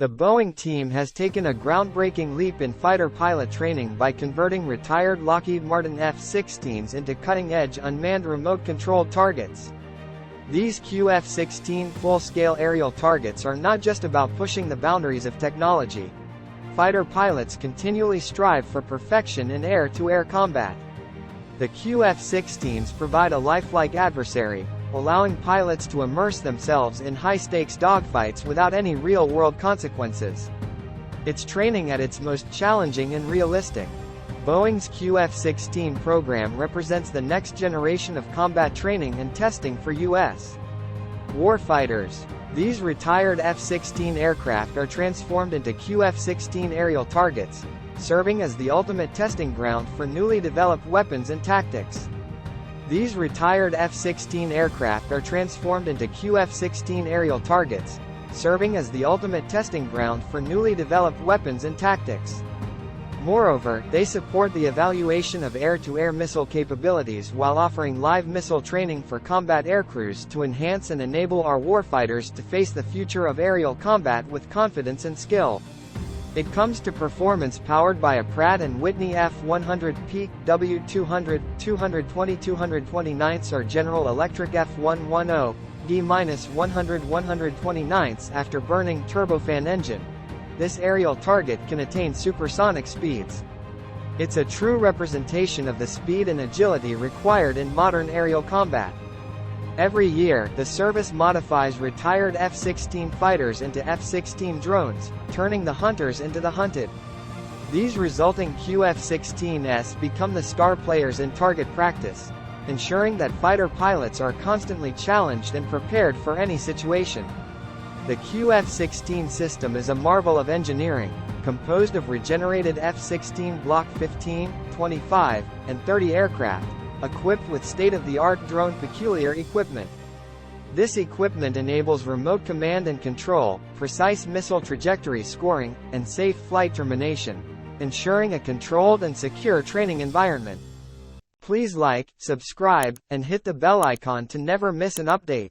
The Boeing team has taken a groundbreaking leap in fighter pilot training by converting retired Lockheed Martin F-16s into cutting-edge unmanned remote-controlled targets. These QF-16 full-scale aerial targets are not just about pushing the boundaries of technology. Fighter pilots continually strive for perfection in air-to-air combat. The QF-16s provide a lifelike adversary, allowing pilots to immerse themselves in high-stakes dogfights without any real-world consequences. It's training at its most challenging and realistic. Boeing's QF-16 program represents the next generation of combat training and testing for U.S. warfighters. These retired F-16 aircraft are transformed into QF-16 aerial targets, serving as the ultimate testing ground for newly developed weapons and tactics. These retired F-16 aircraft are transformed into QF-16 aerial targets, serving as the ultimate testing ground for newly developed weapons and tactics. Moreover, they support the evaluation of air-to-air missile capabilities while offering live missile training for combat aircrews to enhance and enable our warfighters to face the future of aerial combat with confidence and skill. It comes to performance powered by a Pratt & Whitney F100P, W200, 220-229 or General Electric F110, D-100-129 after-burning turbofan engine. This aerial target can attain supersonic speeds. It's a true representation of the speed and agility required in modern aerial combat. Every year, the service modifies retired F-16 fighters into F-16 drones, turning the hunters into the hunted. These resulting QF-16s become the star players in target practice, ensuring that fighter pilots are constantly challenged and prepared for any situation. The QF-16 system is a marvel of engineering, composed of regenerated F-16 Block 15, 25, and 30 aircraft, equipped with state-of-the-art drone peculiar equipment. This equipment enables remote command and control, precise missile trajectory scoring, and safe flight termination, ensuring a controlled and secure training environment. Please like, subscribe, and hit the bell icon to never miss an update.